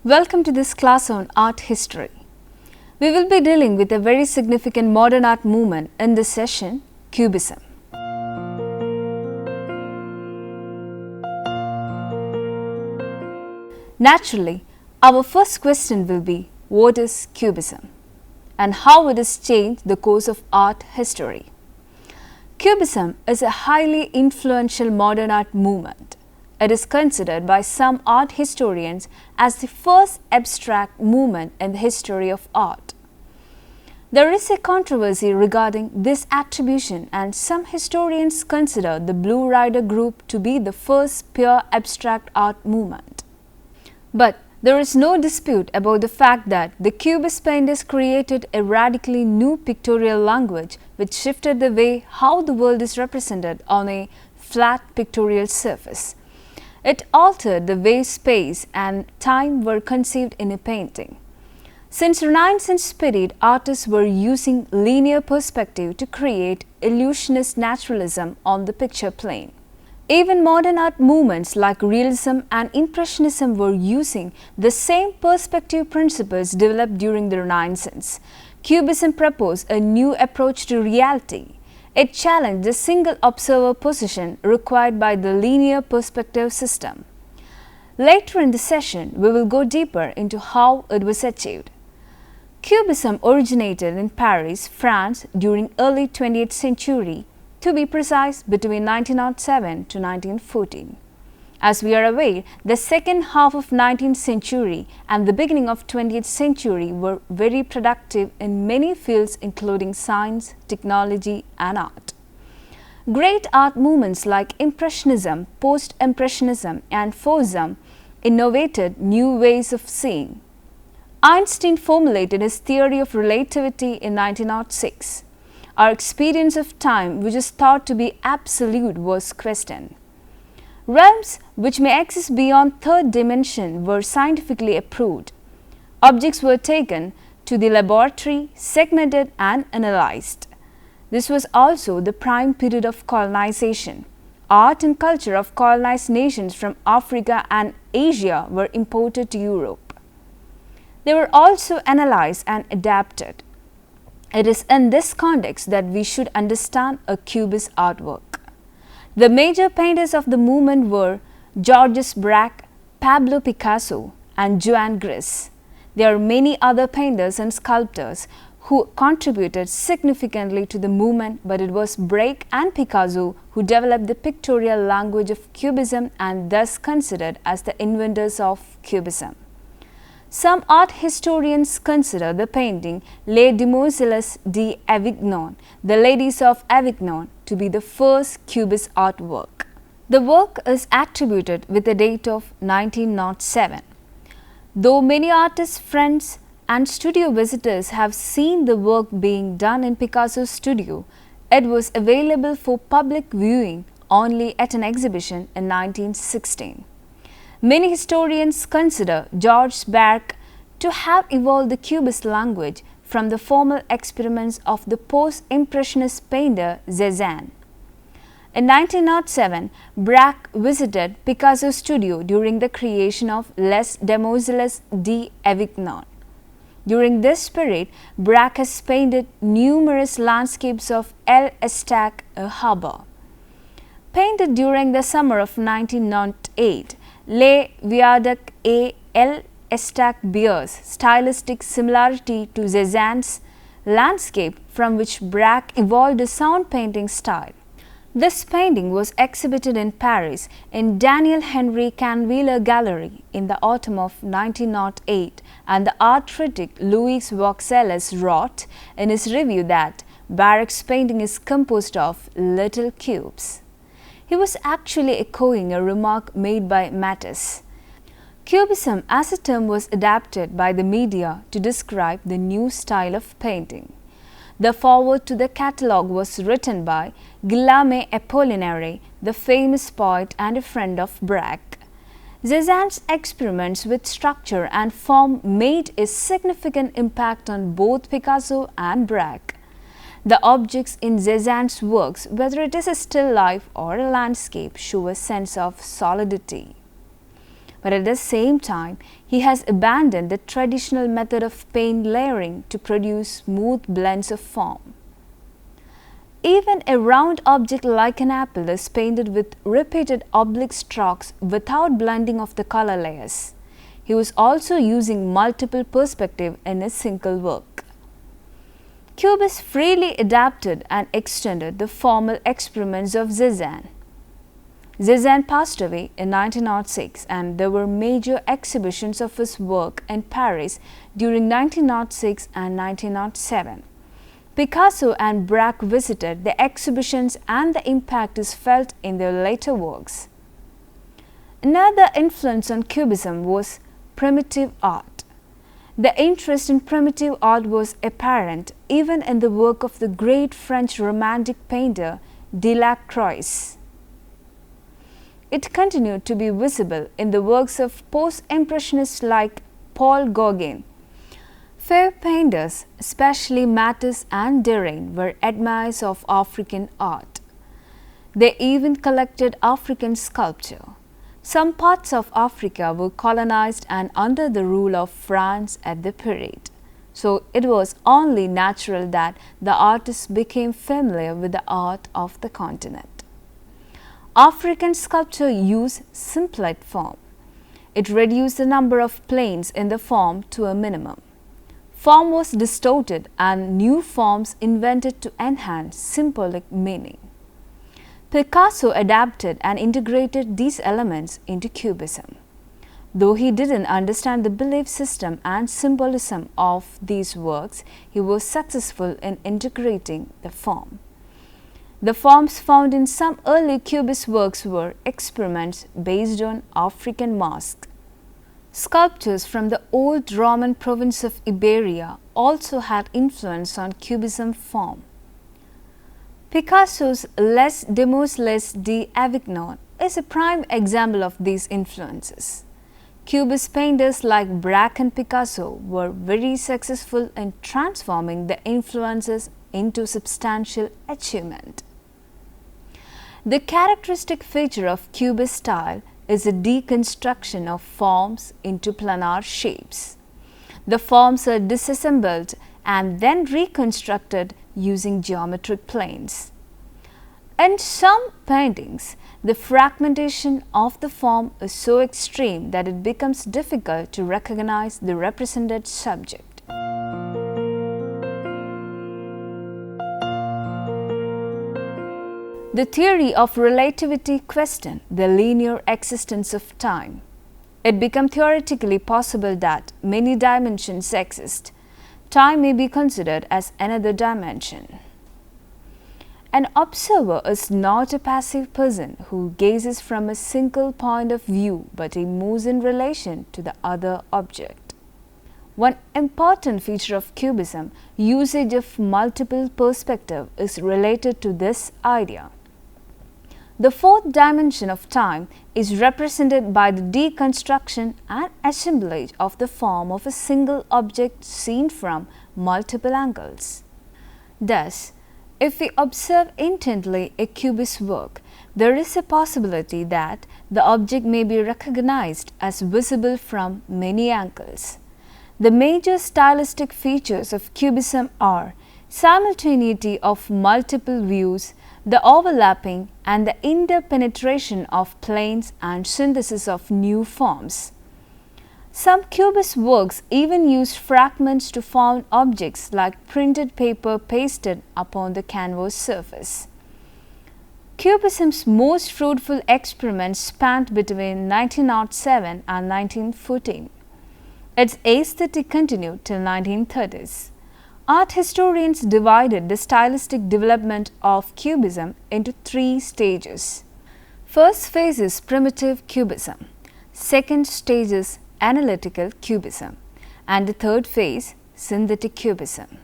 Welcome to this class on art history. We will be dealing with a very significant modern art movement in this session, Cubism. Naturally, our first question will be, what is Cubism and how it has changed the course of art history? Cubism is a highly influential modern art movement. It is considered by some art historians as the first abstract movement in the history of art. There is a controversy regarding this attribution, and some historians consider the Blue Rider group to be the first pure abstract art movement. But there is no dispute about the fact that the Cubist painters created a radically new pictorial language which shifted the way how the world is represented on a flat pictorial surface. It altered the way space and time were conceived in a painting. Since Renaissance period, artists were using linear perspective to create illusionist naturalism on the picture plane. Even modern art movements like Realism and Impressionism were using the same perspective principles developed during the Renaissance. Cubism proposed a new approach to reality. It challenged the single observer position required by the linear perspective system. Later in the session, we will go deeper into how it was achieved. Cubism originated in Paris, France during early 20th century, to be precise between 1907 to 1914. As we are aware, the second half of 19th century and the beginning of 20th century were very productive in many fields including science, technology and art. Great art movements like Impressionism, Post-Impressionism and Fauvism innovated new ways of seeing. Einstein formulated his theory of relativity in 1906. Our experience of time, which is thought to be absolute, was questioned. Realms which may exist beyond third dimension were scientifically approved. Objects were taken to the laboratory, segmented and analyzed. This was also the prime period of colonization. Art and culture of colonized nations from Africa and Asia were imported to Europe. They were also analyzed and adapted. It is in this context that we should understand a Cubist artwork. The major painters of the movement were Georges Braque, Pablo Picasso and Joan Gris. There are many other painters and sculptors who contributed significantly to the movement, but it was Braque and Picasso who developed the pictorial language of Cubism and thus considered as the inventors of Cubism. Some art historians consider the painting Les Demoiselles d'Avignon, The Ladies of Avignon, to be the first Cubist artwork. The work is attributed with a date of 1907. Though many artists' friends and studio visitors have seen the work being done in Picasso's studio, it was available for public viewing only at an exhibition in 1916. Many historians consider Georges Braque to have evolved the Cubist language from the formal experiments of the post-impressionist painter Cézanne. In 1907, Braque visited Picasso's studio during the creation of Les Demoiselles d'Avignon. During this period, Braque has painted numerous landscapes of l'Estaque, a harbour. Painted during the summer of 1908, Les Viaducs et l'Estaque bears stylistic similarity to Cézanne's landscape, from which Braque evolved a sound painting style. This painting was exhibited in Paris in Daniel Henry Canviller Gallery in the autumn of 1908, and the art critic Louis Vauxelles wrote in his review that Braque's painting is composed of little cubes. He was actually echoing a remark made by Matisse. Cubism as a term was adapted by the media to describe the new style of painting. The foreword to the catalogue was written by Guillaume Apollinaire, the famous poet and a friend of Braque. Cézanne's experiments with structure and form made a significant impact on both Picasso and Braque. The objects in Cézanne's works, whether it is a still life or a landscape, show a sense of solidity. but at the same time, he has abandoned the traditional method of paint layering to produce smooth blends of form. Even a round object like an apple is painted with repeated oblique strokes without blending of the color layers. He was also using multiple perspectives in a single work. Cubists freely adapted and extended the formal experiments of Cézanne. Cézanne passed away in 1906, and there were major exhibitions of his work in Paris during 1906 and 1907. Picasso and Braque visited the exhibitions, and the impact is felt in their later works. Another influence on Cubism was primitive art. The interest in primitive art was apparent even in the work of the great French Romantic painter Delacroix. It continued to be visible in the works of post-impressionists like Paul Gauguin. Fair painters, especially Matisse and Derain, were admirers of African art. They even collected African sculpture. Some parts of Africa were colonized and under the rule of France at the period. So it was only natural that the artists became familiar with the art of the continent. African sculpture used simplite form. It reduced the number of planes in the form to a minimum. Form was distorted and new forms invented to enhance symbolic meaning. Picasso adapted and integrated these elements into Cubism. Though he didn't understand the belief system and symbolism of these works, he was successful in integrating the form. The forms found in some early Cubist works were experiments based on African masks. Sculptures from the old Roman province of Iberia also had influence on Cubism form. Picasso's Les Demoiselles d'Avignon is a prime example of these influences. Cubist painters like Braque and Picasso were very successful in transforming the influences into substantial achievement. The characteristic feature of Cubist style is a deconstruction of forms into planar shapes. The forms are disassembled and then reconstructed using geometric planes. In some paintings, the fragmentation of the form is so extreme that it becomes difficult to recognize the represented subject. The theory of relativity questioned the linear existence of time. It became theoretically possible that many dimensions exist. Time may be considered as another dimension. An observer is not a passive person who gazes from a single point of view, but he moves in relation to the other object. One important feature of Cubism, usage of multiple perspectives, is related to this idea. The fourth dimension of time is represented by the deconstruction and assemblage of the form of a single object seen from multiple angles. Thus, if we observe intently a Cubist work, there is a possibility that the object may be recognized as visible from many angles. The major stylistic features of Cubism are simultaneity of multiple views, the overlapping and the interpenetration of planes, and synthesis of new forms. Some Cubist works even used fragments to form objects like printed paper pasted upon the canvas surface. Cubism's most fruitful experiments spanned between 1907 and 1914. Its aesthetic continued till 1930s. Art historians divided the stylistic development of Cubism into three stages. First phase is primitive Cubism, second stage is analytical Cubism, and the third phase, synthetic Cubism.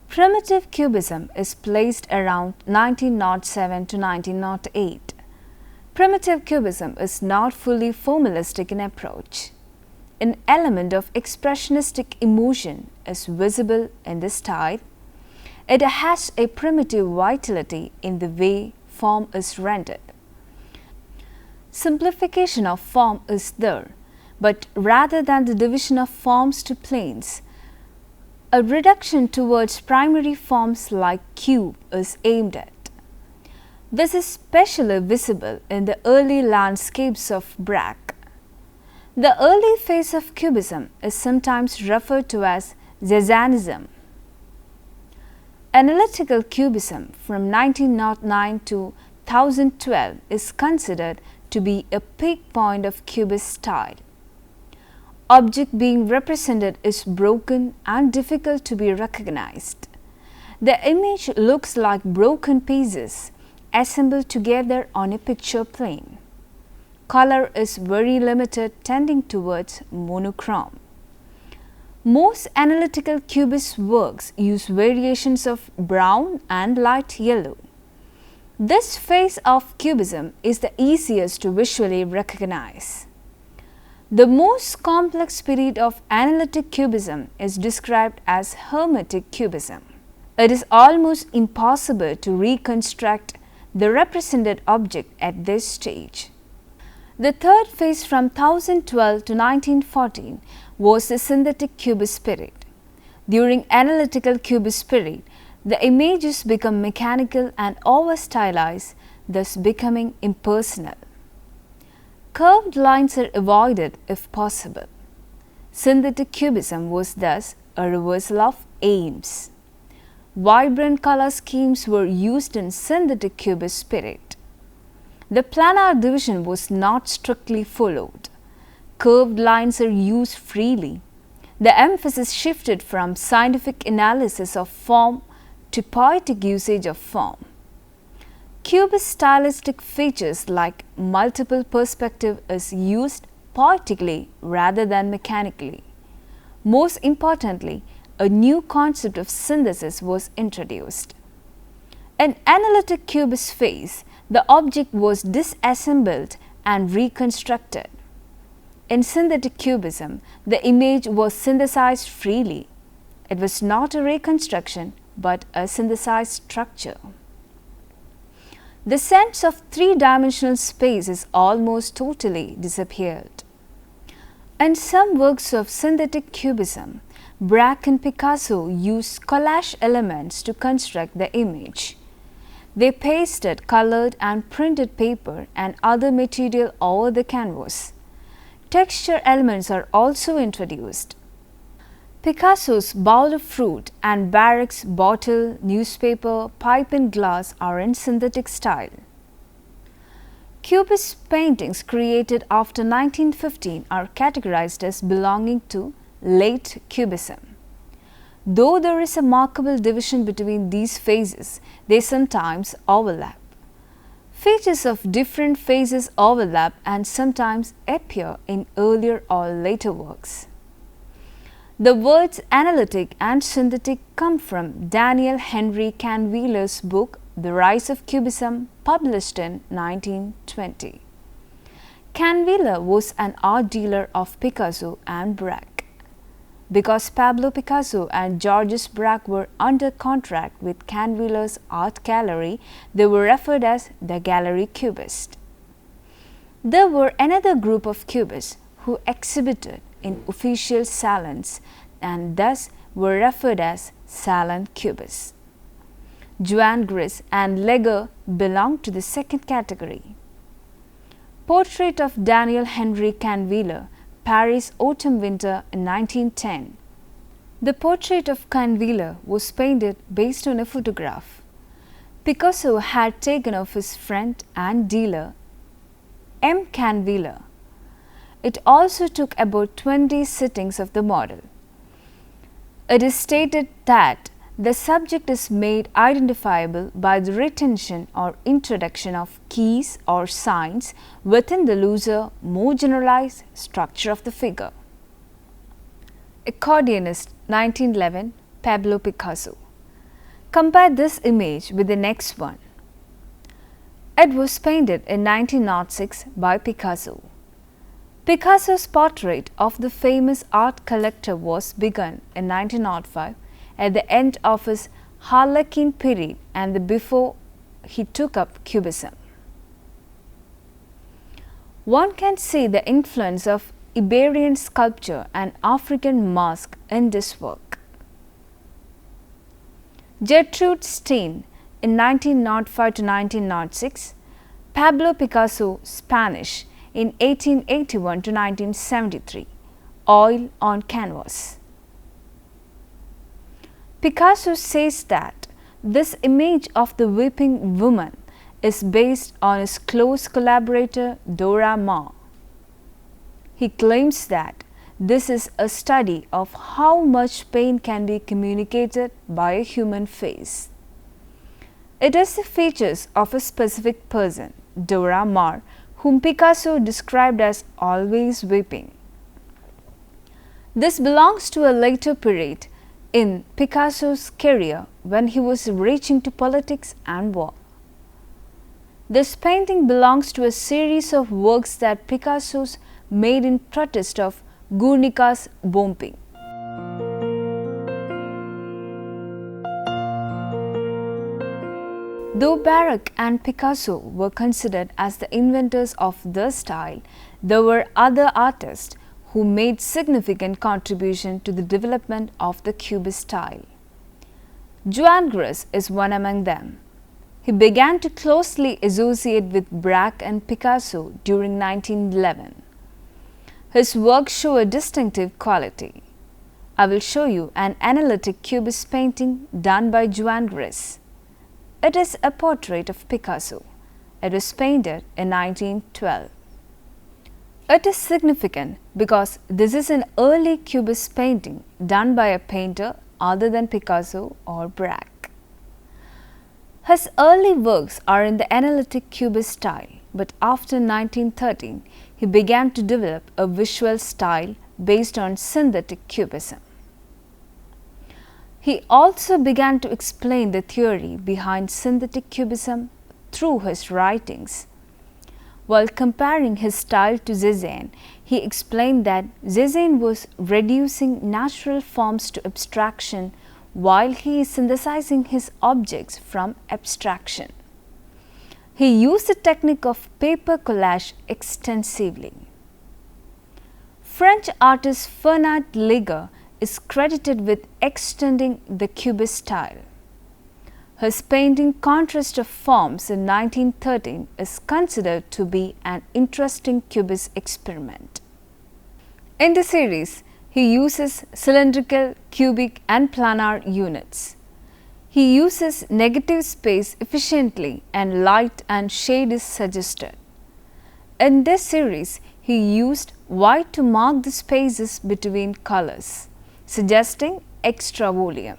Primitive Cubism is placed around 1907 to 1908. Primitive Cubism is not fully formalistic in approach. An element of expressionistic emotion is visible in the style. It has a primitive vitality in the way form is rendered. simplification of form is there, but rather than the division of forms to planes, a reduction towards primary forms like cube is aimed at. This is especially visible in the early landscapes of Braque. The early phase of Cubism is sometimes referred to as Cézannism. Analytical Cubism from 1909 to 1012 is considered to be a peak point of Cubist style. Object being represented is broken and difficult to be recognized. The image looks like broken pieces assembled together on a picture plane. Color is very limited, tending towards monochrome. Most analytical Cubist works use variations of brown and light yellow. This phase of Cubism is the easiest to visually recognize. The most complex period of analytic Cubism is described as Hermetic Cubism. It is almost impossible to reconstruct the represented object at this stage. The third phase from 1012 to 1914 was the Synthetic Cubist period. During Analytical Cubist period, the images become mechanical and over-stylized, thus becoming impersonal. Curved lines are avoided if possible. Synthetic Cubism was thus a reversal of aims. Vibrant color schemes were used in Synthetic Cubist period. The planar division was not strictly followed. Curved lines are used freely. The emphasis shifted from scientific analysis of form to poetic usage of form. Cubist stylistic features like multiple perspective is used poetically rather than mechanically. Most importantly, a new concept of synthesis was introduced. In Analytic Cubist phase, the object was disassembled and reconstructed. In Synthetic Cubism, the image was synthesized freely. It was not a reconstruction but a synthesized structure. The sense of three-dimensional space is almost totally disappeared. In some works of Synthetic Cubism, Braque and Picasso used collage elements to construct the image. They pasted colored and printed paper and other material over the canvas. Texture elements are also introduced. Picasso's bowl of fruit and Braque's bottle, newspaper, pipe and glass are in synthetic style. Cubist paintings created after 1915 are categorized as belonging to late Cubism. Though there is a markable division between these phases, they sometimes overlap. Features of different phases overlap and sometimes appear in earlier or later works. The words analytic and synthetic come from Daniel Henry Canville's book The Rise of Cubism, published in 1920. Canville was an art dealer of Picasso and Braque. Because Pablo Picasso and Georges Braque were under contract with Canville's art gallery, they were referred as the Gallery Cubist. There were another group of Cubists who exhibited in official salons and thus were referred as salon Cubists. Joan Gris and Leger belonged to the second category. Portrait of Daniel Henry Canville, Paris Autumn-Winter in 1910. The portrait of Canville was painted based on a photograph Picasso had taken of his friend and dealer M. Canville. It also took about 20 sittings of the model. It is stated that the subject is made identifiable by the retention or introduction of keys or signs within the looser, more generalized structure of the figure. Accordionist 1911, Pablo Picasso. Compare this image with the next one. It was painted in 1906 by Picasso. Picasso's portrait of the famous art collector was begun in 1905 at the end of his Harlequin period and before he took up Cubism. One can see the influence of Iberian sculpture and African mask in this work. Gertrude Stein in 1905 to 1906, Pablo Picasso, Spanish, in 1881 to 1973, oil on canvas. Picasso says that this image of the weeping woman is based on his close collaborator Dora Maar. He claims that this is a study of how much pain can be communicated by a human face. It is the features of a specific person, Dora Maar, whom Picasso described as always weeping. This belongs to a later period in Picasso's career when he was reaching to politics and war. This painting belongs to a series of works that Picasso made in protest of Guernica's bombing. Though Baroque and Picasso were considered as the inventors of the style, there were other artists who made significant contribution to the development of the Cubist style. Joan Gris is one among them. He began to closely associate with Braque and Picasso during 1911. His works show a distinctive quality. I will show you an analytic Cubist painting done by Joan Gris. It is a portrait of Picasso. It was painted in 1912. It is significant because this is an early Cubist painting done by a painter other than Picasso or Braque. His early works are in the analytic Cubist style, but after 1913, he began to develop a visual style based on synthetic Cubism. He also began to explain the theory behind synthetic Cubism through his writings. While comparing his style to Cézanne, he explained that Cézanne was reducing natural forms to abstraction while he is synthesizing his objects from abstraction. He used the technique of paper collage extensively. French artist Fernand Léger is credited with extending the Cubist style. His painting Contrast of Forms in 1913 is considered to be an interesting Cubist experiment. In the series, he uses cylindrical, cubic and planar units. He uses negative space efficiently and light and shade is suggested. In this series, he used white to mark the spaces between colors, suggesting extra volume.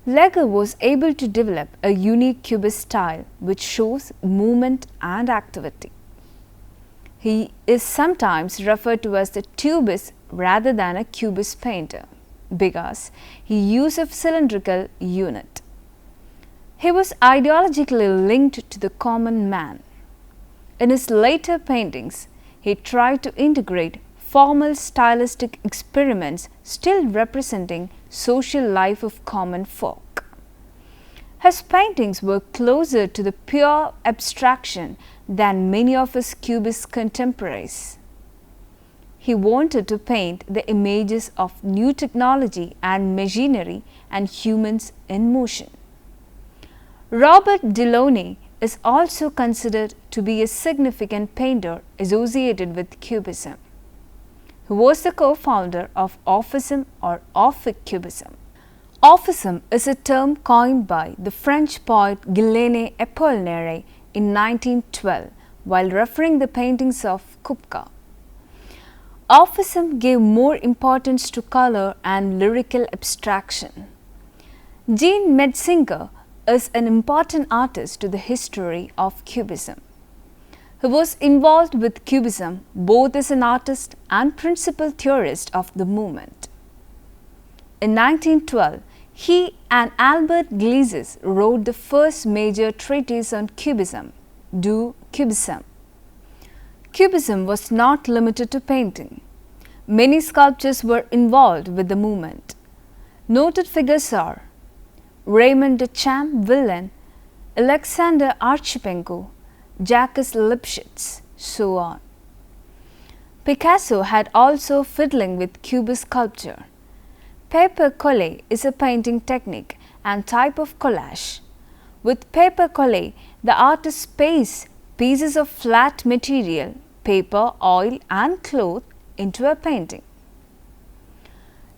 Léger was able to develop a unique Cubist style which shows movement and activity. He is sometimes referred to as the Tubist rather than a Cubist painter because he used a cylindrical unit. He was ideologically linked to the common man. In his later paintings, he tried to integrate formal stylistic experiments still representing social life of common folk. His paintings were closer to the pure abstraction than many of his Cubist contemporaries. He wanted to paint the images of new technology and machinery and humans in motion. Robert Delaunay is also considered to be a significant painter associated with Cubism. He was the co-founder of Orphism or Orphic Cubism. Orphism is a term coined by the French poet Guilaine Apollinaire in 1912 while referring the paintings of Kupka. Orphism gave more importance to color and lyrical abstraction. Jean Metzinger is an important artist to the history of Cubism. He was involved with Cubism both as an artist and principal theorist of the movement. In 1912, he and Albert Gleizes wrote the first major treatise on Cubism, De Cubism. Cubism was not limited to painting. Many sculptors were involved with the movement. Noted figures are Raymond de Champ-Villon, Alexander Archipenko, Jacques Lipschitz, so on. Picasso had also fiddling with Cubist sculpture. Paper collage is a painting technique and type of collage. With paper collage, the artist pastes pieces of flat material, paper, oil and cloth into a painting.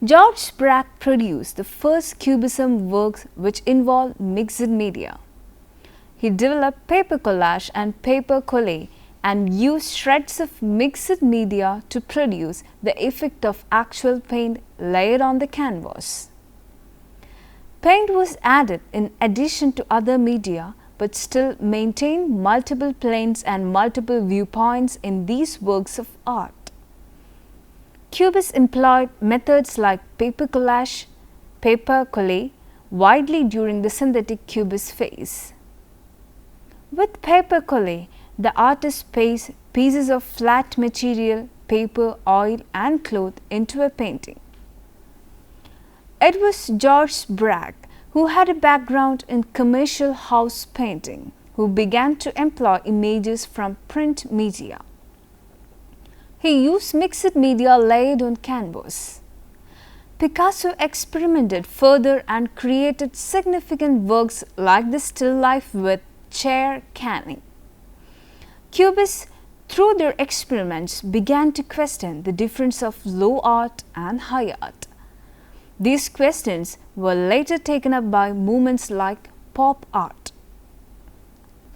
George Braque produced the first Cubism works which involved mixed media. He developed paper collage and paper collage and used shreds of mixed media to produce the effect of actual paint layered on the canvas. Paint was added in addition to other media but still maintained multiple planes and multiple viewpoints in these works of art. Cubists employed methods like paper collage, paper collage widely during the synthetic cubist phase. With paper collage, the artist pastes pieces of flat material, paper, oil and cloth into a painting. It was George Braque, who had a background in commercial house painting, who began to employ images from print media. He used mixed media layered on canvas. Picasso experimented further and created significant works like the still life with chair caning. Cubists, through their experiments, began to question the difference of low art and high art. These questions were later taken up by movements like pop art.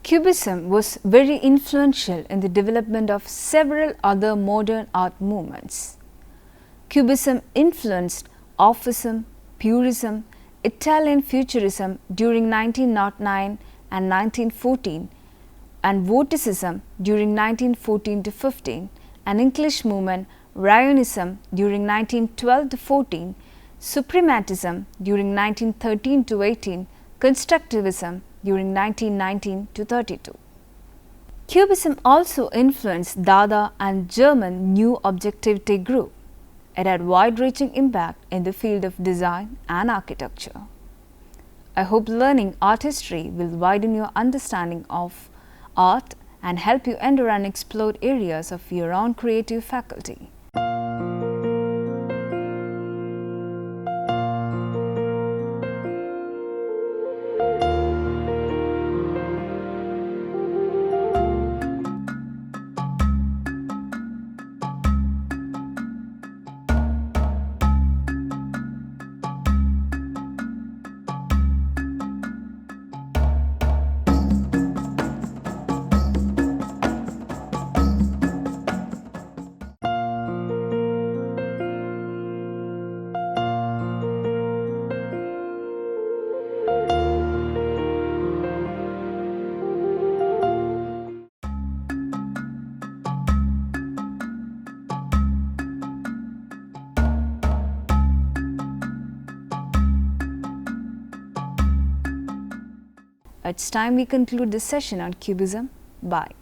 Cubism was very influential in the development of several other modern art movements. Cubism influenced Offism, Purism, Italian Futurism during 1909 and 1914, and Vorticism during 1914 to 15, and English movement Rayonism during 1912 to 14, Suprematism during 1913 to 18, Constructivism during 1919 to 32. Cubism also influenced Dada and German New Objectivity group. It had wide-reaching impact in the field of design and architecture. I hope learning art history will widen your understanding of art and help you enter and explore areas of your own creative faculty. It's time we conclude this session on Cubism. Bye.